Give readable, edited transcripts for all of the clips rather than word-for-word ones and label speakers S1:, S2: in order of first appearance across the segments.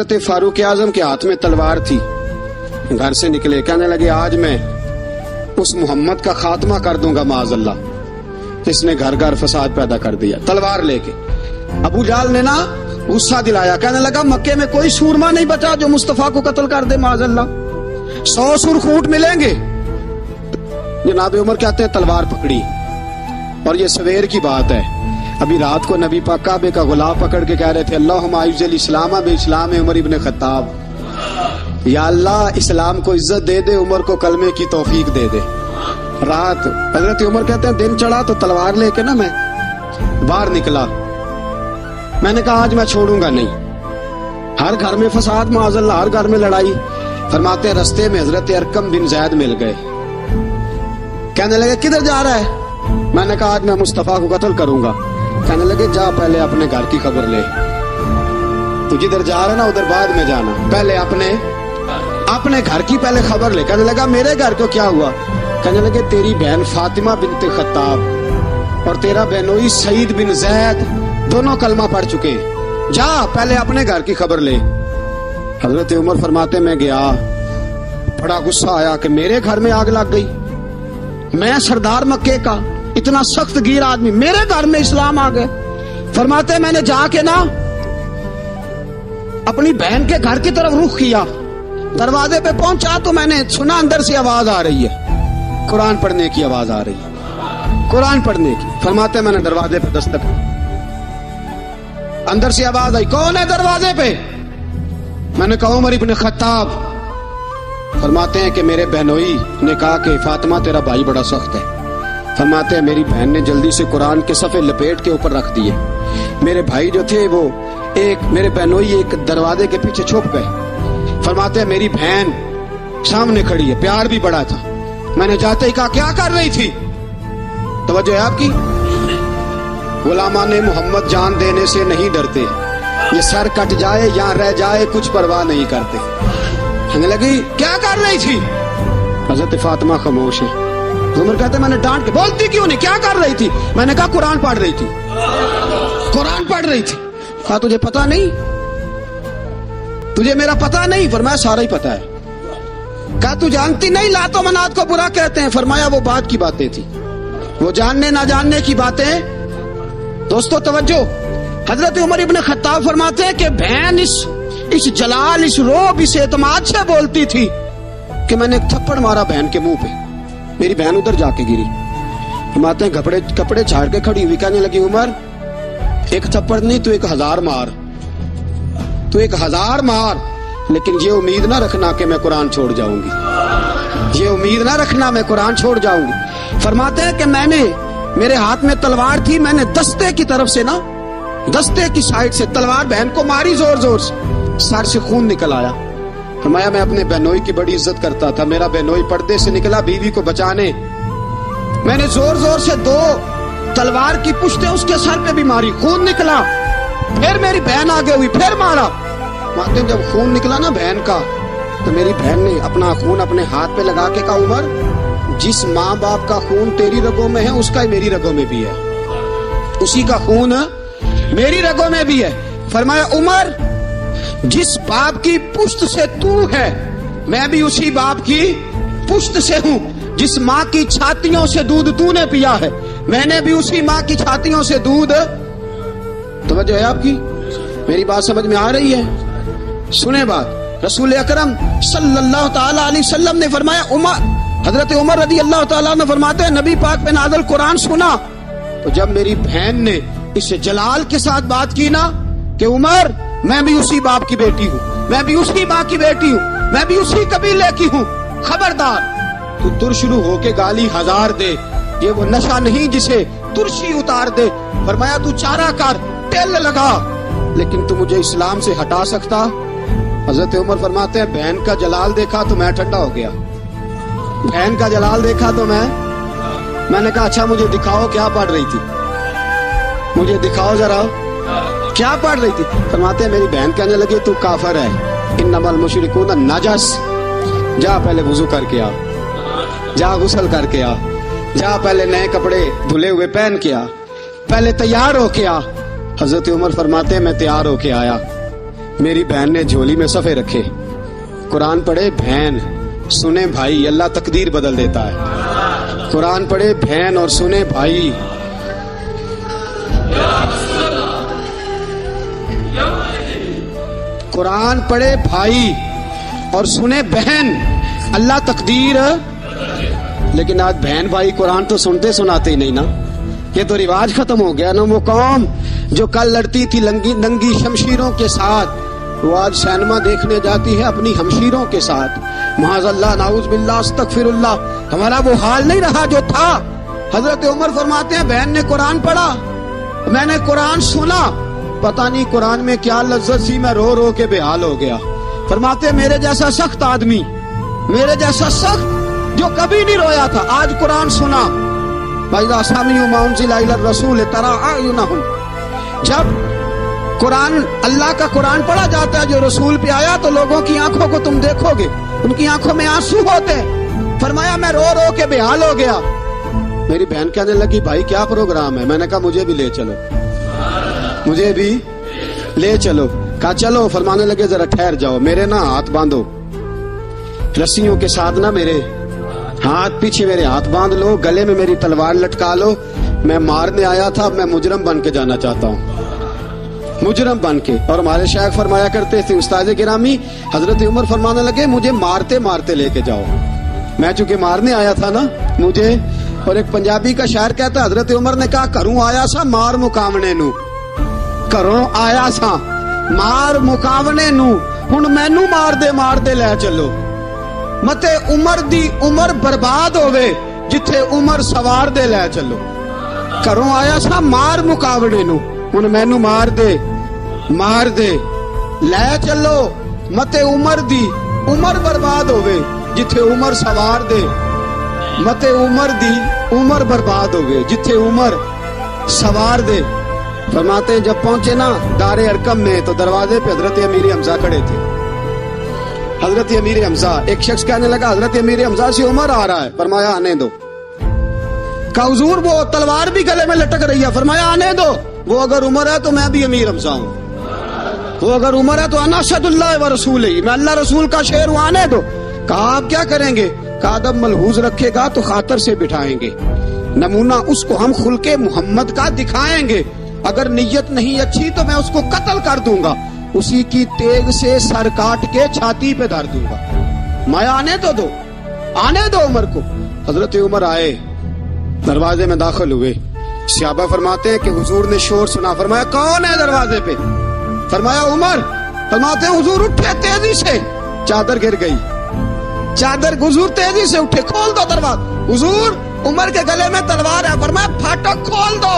S1: حضرت फारूक आजम के हाथ में तलवार थी, घर से निकले, कहने लगे आज मैं उस मोहम्मद का खात्मा कर दूंगा माज़अल्लाह, इसने घर घर फसाद पैदा कर दिया। तलवार लेके अबू जाल ने ना गुस्सा दिलाया, कहने लगा मक्के में कोई सूरमा नहीं बचा जो मुस्तफा को कत्ल कर दे माज़अल्लाह, 100 सुरखूट मिलेंगे। जनाब उमर कहते हैं तलवार पकड़ी, और ये सवेर की बात है, अभी रात को नबी पाक काबे का गुलाब पकड़ के कह रहे थे अल्लाहुम्मा अइज़्ज़िल इस्लाम बि इस्लाम उमर इब्न खत्ताब, या अल्लाह इस्लाम को इज्जत दे दे, उमर को कलमे की तौफीक दे दे। रात हजरत उमर कहते हैं दिन चढ़ा तो तलवार लेके ना मैं बाहर निकला, मैंने कहा आज मैं छोड़ूंगा नहीं, हर घर में फसाद माज़अल्लाह, हर घर में लड़ाई। फरमाते हैं रस्ते में हजरत अरकम बिन ज़ैद मिल गए, कहने लगे किधर जा रहा है? मैंने कहा आज मैं मुस्तफा को कत्ल करूंगा। कहने लगे जा पहले अपने घर की खबर ले, तू जिधर जा रहा ना उधर बाद में जाना, पहले अपने घर की पहले खबर ले। कहने लगा मेरे घर को क्या हुआ? कहने लगे तेरी बहन फातिमा बिनते खत्ताब और तेरा बहनोई सईद बिन ज़ैद दोनों कलमा पढ़ चुके, जा पहले अपने घर की खबर ले। हजरत उमर फरमाते मैं गया, बड़ा गुस्सा आया कि मेरे घर में आग लग गई, मैं सरदार मक्के का इतना सख्त गिर आदमी, मेरे घर में इस्लाम आ गए। फरमाते मैंने जाके ना अपनी बहन के घर की तरफ रुख किया, दरवाजे पे पहुंचा तो मैंने सुना अंदर से आवाज आ रही है, कुरान पढ़ने की आवाज आ रही है, कुरान पढ़ने की। फरमाते मैंने दरवाजे पे दस्तक, अंदर से आवाज आई, कौन है दरवाजे पे? मैंने कहा उमर इब्न खत्ताब। फरमाते हैं कि मेरे बहनोई ने कहा कि फातिमा तेरा भाई बड़ा सख्त है। फरमाते हैं मेरी बहन ने जल्दी से कुरान के सफ़े लपेट के ऊपर रख दिए, मेरे भाई जो थे वो मेरे बहनोई एक दरवाजे के पीछे छुप गए। फरमाते हैं मेरी बहन सामने खड़ी है, प्यार भी बड़ा था। मैंने जाते ही कहा क्या कर रही थी? तवज्जो है आपकी? गुलामाने मोहम्मद जान देने से नहीं डरते, ये सर कट जाए या रह जाए कुछ परवाह नहीं करते। कहने लगी क्या कर रही थी? हजरत फातिमा खामोश है। उमर कहते मैंने डांट के, बोलती क्यों नहीं, क्या कर रही थी? मैंने कहा कुरान पढ़ रही थी, कुरान पढ़ रही थी। कहा तुझे पता नहीं, तुझे मेरा पता नहीं? फरमाया सारा ही पता है। कहा तू जानती नहीं लातो मनात को बुरा कहते हैं? फरमाया वो बात की बातें थी, वो जानने ना जानने की बातें। दोस्तों तवज्जो, हजरत उमर इब्न खत्ताब फरमाते हैं कि बहन इस जलाल, इस रोब, इस एतमाद से बोलती थी कि मैंने एक थप्पड़ मारा बहन के मुंह पे, मेरी बहन उधर जाके गिरी। फरमाते हैं कपड़े झाड़ के खड़ी हुई, कहने लगी उमर एक थप्पड़ नहीं तू 1000 मार, तू 1000 मार, लेकिन ये उम्मीद ना रखना कि मैं कुरान छोड़ जाऊंगी, ये उम्मीद ना रखना मैं कुरान छोड़ जाऊंगी। फरमाते हैं कि मेरे हाथ में तलवार थी, मैंने दस्ते की तरफ से ना, दस्ते की साइड से तलवार बहन को मारी जोर जोर से, सर से खून निकल आया। फरमाया मैं अपने बहनोई की बड़ी इज्जत करता था, मेरा बहनोई पर्दे से निकला बीवी को बचाने, मैंने जोर जोर से 2 तलवार की पुश्तें उसके सर पे भी मारी, खून निकला। फिर मेरी बहन आगे हुई, फिर मारा। माते जब खून निकला ना बहन का, तो मेरी बहन ने अपना खून अपने हाथ पे लगा के कहा उमर जिस माँ बाप का खून तेरी रगों में है उसका ही मेरी रगों में भी है, उसी का खून मेरी रगों में भी है। फरमाया उमर जिस बाप की पुश्त से तू है मैं भी उसी बाप की पुश्त से हूँ, जिस माँ की छातियों से दूध तूने पिया है मैंने भी उसी माँ की छातियों से दूध। तवज्जो है आपकी? मेरी बात समझ में आ रही है? सुने बात, रसूल अकरम सल्लल्लाहु ताला अलैहि वसल्लम ने फरमाया, हजरत उमर रज़ी अल्लाह ताला ने फरमाते हैं नबी पाक पे नाज़िल कुरान सुना तो जब मेरी बहन ने इस जलाल के साथ बात की ना कि उमर मैं भी उसी बाप की बेटी हूँ, मैं भी उसी माँ की बेटी हूँ, मैं भी उसी कबीले की हूँ, खबरदार तू तुरशुरू होके गाली 1000 दे, ये वो नशा नहीं जिसे तुरशी उतार दे। फरमाया तू चारा कर, तेल लगा, लेकिन तू मुझे इस्लाम से हटा सकता? हजरत उमर फरमाते हैं बहन का जलाल देखा तो मैं ठंडा हो गया, बहन का जलाल देखा तो मैंने कहा अच्छा मुझे दिखाओ क्या पढ़ रही थी, मुझे दिखाओ जरा क्या पढ़ रही थी। फरमाते हैं मेरी बहन कहने लगी तू काफिर है, इन्नमल मुशरिकून नजस, जा पहले वुजू करके आ, जा गुस्ल करके आ, जा पहले नए कपड़े धुले हुए पहन के आ, पहले तैयार होके आ। हजरत उमर फरमाते हैं मैं तैयार होके आया, मेरी बहन ने झोली में सफ़े रखे, कुरान पढ़े बहन, सुने भाई, अल्लाह तकदीर बदल देता है। कुरान पढ़े बहन और सुने भाई। कुरान पढ़े भाई और सुने बहन, अल्लाह तकदीर। लेकिन आज बहन भाई कुरान तो सुनते सुनाते ही नहीं ना, ये तो रिवाज खत्म हो गया ना। वो कौम जो कल लड़ती थी नंगी शमशीरों के साथ, वो आज सिनेमा देखने जाती है अपनी हमशीरों के साथ। माज़अल्लाह, नाउज़ बिल्लाह, अस्तगफिरुल्लाह। हमारा वो हाल नहीं रहा जो था। हजरत उमर फरमाते हैं बहन ने कुरान पढ़ा, मैंने कुरान सुना, पता नहीं कुरान में क्या लज्जत सी, मैं रो रो के बेहाल हो गया। फरमाते हैं मेरे जैसा सख्त आदमी, मेरे जैसा सख्त जो कभी नहीं रोया था, आज कुरान सुना। जब कुरान, अल्लाह का कुरान पढ़ा जाता है जो रसूल पे आया, तो लोगों की आंखों को तुम देखोगे, उनकी आंखों में आंसू होते हैं। फरमाया मैं रो रो के बेहाल हो गया। मेरी बहन कहने लगी भाई क्या प्रोग्राम है? मैंने कहा मुझे भी ले चलो, मुझे भी ले चलो। कहा चलो। फरमाने लगे जरा ठहर जाओ, मेरे ना हाथ बांधो रस्सियों के साथ, ना मेरे हाथ पीछे मेरे हाथ बांध लो, गले में मेरी तलवार लटका लो। मैं मारने आया था, मैं मुजरम बन के जाना चाहता हूँ, मुजरम बन के। और हमारे शायख फरमाया करते थे, उस्ताद गिरामी हजरत उमर फरमाने लगे मुझे मारते मारते लेके जाओ। मैं चूंकि मारने आया था ना मुझे। और एक पंजाबी का शायर कहता, हजरत उमर ने कहा घरों आया सा मार मुकावने नू, घरों आया सा मार मुकावने नू, हुण मैनू मार दे ले चलो। मते उमर दी उमर बर्बाद होवे, जिथे उमर सवार दे ले चलो। घरों आया सा मार मुकावने नू, हुण मैनू मार दे ले चलो। मते उमर दी उमर बर्बाद होवे, जिथे उमर सवार दे। मते उमर दी उमर बर्बाद होवे, जिथे उमर सवार दे। फरमाते जब पहुंचे ना दारे अरकम में, तो दरवाजे पे हजरत अमीर हमजा खड़े थे। हजरत अमीर हमजा, एक शख्स कहने लगा हजरत अमीर हमजा से उमर आ रहा है। फरमाया आने दो। कहा हुजूर वो तलवार भी गले में लटक रही है। फरमाया आने दो, वो अगर उमर है तो मैं भी अमीर हमजा हूँ, वो अगर उमर है तो अना अशहदुल्लाह व रसूल ही, मैं अल्लाह रसूल का शेर हूँ, आने दो। कहा आप क्या करेंगे? कहा अदब मलहूज रखेगा तो खातर से बिठाएंगे, नमूना उसको हम खुल्के मोहम्मद का दिखाएंगे, अगर नीयत नहीं अच्छी तो मैं उसको कत्ल कर दूंगा, उसी की तेग से सर काट के छाती पे धर दूंगा। मैं आने तो दो, आने दो उमर को। हजरत उमर आए, दरवाजे में दाखिल हुए। सहाबा फरमाते हैं कि हुजूर ने शोर सुना। फरमाया कौन है दरवाजे पे? फरमाया उमर। फरमाते हैं हुजूर उठे तेजी से, चादर गिर गई, चादर। हुजूर तेजी से उठे, खोल दो दरवाजा। हुजूर उमर के गले में तलवार है। फरमाया फाटक खोल दो।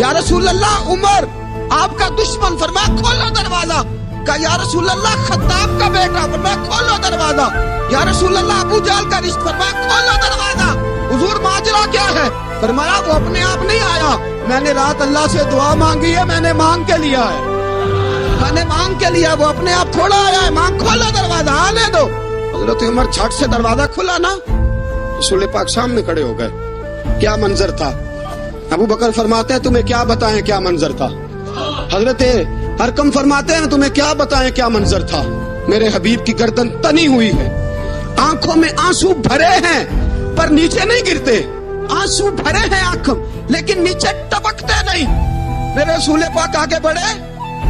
S1: या रसूल अल्लाह उमर आपका दुश्मन। फरमाया खोलो दरवाजा। कहा या रसूल अल्लाह खत्ताब का बेटा। फरमाया खोलो दरवाजा। या रसूल अल्लाह अबू जहल का रिश्ता। फरमाया खोलो दरवाजा। हुजूर माजरा क्या है? फरमाया वो अपने आप नहीं आया, मैंने रात अल्लाह से दुआ मांगी है, मैंने मांग के लिया है, मैंने मांग के लिया, वो अपने आप थोड़ा आया है। मांग खोलो दरवाजा, आने दो। हजरत उमर छट से दरवाजा खुला ना, रसूल पाक सामने खड़े हो गए। क्या मंजर था? अबू बकर फरमाते हैं तुम्हें क्या बताएं क्या मंजर था। हजरत हरकम फरमाते हैं तुम्हें क्या बताएं क्या मंजर था। मेरे हबीब की गर्दन तनी हुई है, आंखों में आंसू भरे हैं पर नीचे नहीं गिरते, आंसू भरे हैं आंखों लेकिन नीचे टपकते नहीं। मेरे रसूल पाक आगे बढ़े,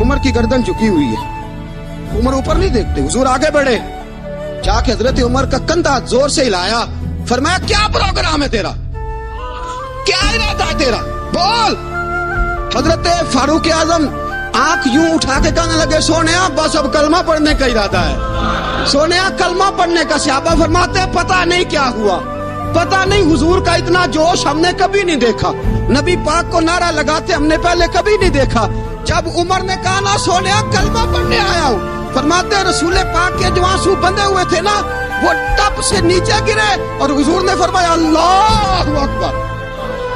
S1: उमर की गर्दन झुकी हुई है, उमर ऊपर नहीं देखते। हुजूर आगे बढ़े, जाके हजरत उमर का कंधा जोर से हिलाया। फरमाया क्या प्रोग्राम है तेरा, क्या इरादा है तेरा, बोल। हजरत फारूक आजम आंख यूं उठा के कहने लगे सोनिया बस अब कलमा पढ़ने का इरादा है, सोनिया कलमा पढ़ने का। सहाबा फरमाते पता नहीं क्या हुआ, पता नहीं हुजूर का इतना जोश हमने कभी नहीं देखा, नबी पाक को नारा लगाते हमने पहले कभी नहीं देखा। जब उमर ने कहा ना सोनिया कलमा पढ़ने आया हूँ, फरमाते रसूल पाक के जो आंसू बंधे हुए थे ना वो टप से नीचे गिरे और हुजूर ने फरमाया अल्लाहु अकबर,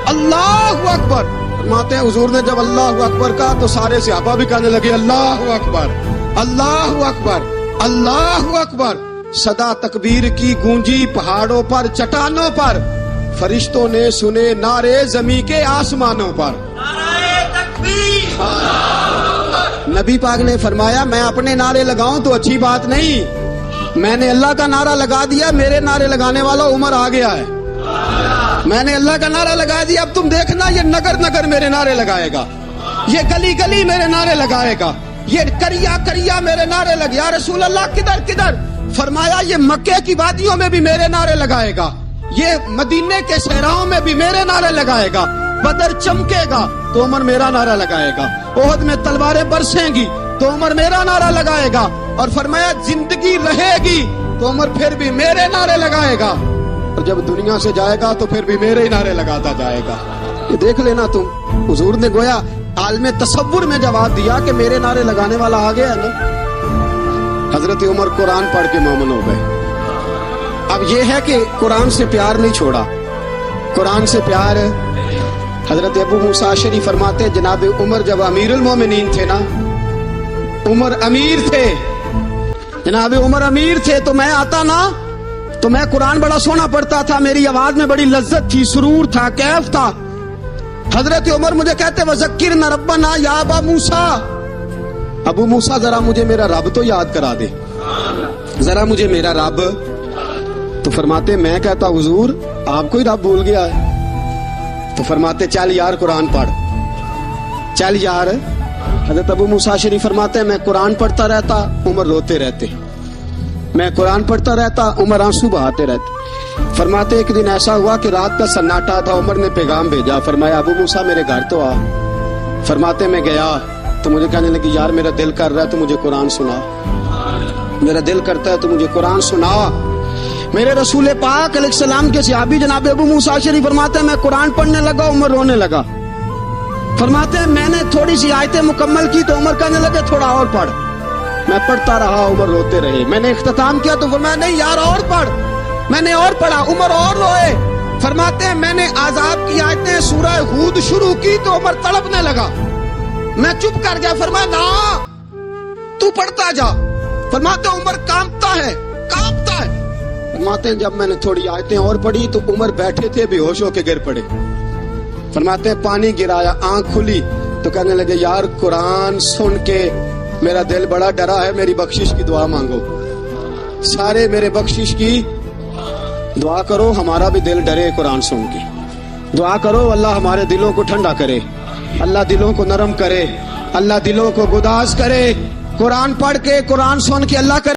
S1: अल्लाहु अकबर। फरमाते हैं हुजूर ने जब अल्लाहु अकबर कहा तो सारे सहाबा भी कहने लगे अल्लाहु अकबर, अल्लाहु अकबर, अल्लाहु अकबर। सदा तकबीर की गूंजी पहाड़ों पर चट्टानों पर, फरिश्तों ने सुने नारे ज़मीं के आसमानों पर। नबी पाक ने फरमाया मैं अपने नारे लगाऊं तो अच्छी बात नहीं, मैंने अल्लाह का नारा लगा दिया, मेरे नारे लगाने वाला उमर आ गया है। मैंने अल्लाह का नारा लगा दिया, अब तुम देखना ये नगर नगर मेरे नारे लगाएगा, ये गली गली मेरे नारे लगाएगा, ये करिया करिया मेरे नारे लगे। या रसूल अल्लाह किधर किधर? फरमाया ये मक्के की वादियों में भी मेरे नारे लगाएगा, ये मदीने के सहराओं में भी मेरे नारे लगाएगा, बदर चमकेगा तो उमर मेरा नारा लगाएगा, ओहद में तलवारें बरसेंगी तो उमर मेरा नारा लगाएगा, और फरमाया जिंदगी रहेगी तो उमर फिर भी मेरे नारे लगाएगा, और जब दुनिया से जाएगा तो फिर भी मेरे ही नारे लगाता जाएगा। ये देख लेना तुम, हुजूर ने गोया आलमे तसव्वुर में जवाब दिया कि मेरे नारे लगाने वाला आ गया है ना। हजरत उमर कुरान पढ़ के मोमिन हो गए। अब ये है कि कुरान से प्यार नहीं छोड़ा, कुरान से प्यार। हजरत अबू मूसा अशरी फरमाते हैं जनाब उमर जब अमीरुल मोमिनीन थे ना, उमर अमीर थे, जनाब उमर अमीर थे, तो मैं आता ना तो मैं कुरान बड़ा सोना पढ़ता था, मेरी आवाज में बड़ी लज्जत थी, सुरूर था, कैफ था। हजरत उमर मुझे कहते वज़क्किर न रब्बना या अबा मूसा, अबू मूसा जरा मुझे मेरा रब तो याद करा दे, जरा मुझे मेरा रब। तो फरमाते मैं कहता हुजूर आपको ही रब भूल गया है। तो फरमाते चल यार कुरान पढ़, चल यार। हजरत अबू मूसा शरीफ फरमाते हैं मैं कुरान पढ़ता रहता, उमर रोते रहते, मैं कुरान पढ़ता रहता, उमर आंसू बहाते रहते। फरमाते एक दिन ऐसा हुआ कि रात का सन्नाटा था, उमर ने पैगाम भेजा, फरमाया अबू मूसा मेरे घर तो आ। फरमाते मैं गया तो मुझे कहने लगी यार मेरा दिल कर रहा है तो मुझे कुरान सुना, मेरा दिल करता है तो मुझे कुरान सुना। मेरे रसूल पाक अलैहिस्सलाम के सहाबी जनाब अबू मूसा शरीफ फरमाते हैं मैं कुरान पढ़ने लगा, उमर रोने लगा। फरमाते हैं मैंने थोड़ी सी आयतें मुकम्मल की तो उमर कहने लगे थोड़ा और पढ़। मैं पढ़ता रहा, उमर रोते रहे। मैंने इख्तिताम किया तो फरमाया नहीं यार और पढ़। मैंने और पढ़ा, उमर और रोए। फरमाते हैं मैंने आजाब की आयतें सूरह हूद शुरू की तो उमर तड़पने लगा, मैं चुप कर गया। फरमाया ना तू पढ़ता जा। फरमाते उमर कांपता है, कांपता है। फरमाते हैं जब मैंने थोड़ी आयतें और पढ़ी तो उमर बैठे थे बेहोश होके गिर पड़े। फरमाते हैं पानी गिराया, आंख खुली तो कहने लगे यार कुरान सुन के मेरा दिल बड़ा डरा है, मेरी बख्शिश की दुआ मांगो, सारे मेरे बख्शिश की दुआ करो, हमारा भी दिल डरे कुरान सुन के। दुआ करो अल्लाह हमारे दिलों को ठंडा करे, अल्लाह दिलों को नरम करे, अल्लाह दिलों को गुदाज करे। कुरान पढ़ के कुरान सुन के अल्लाह करे।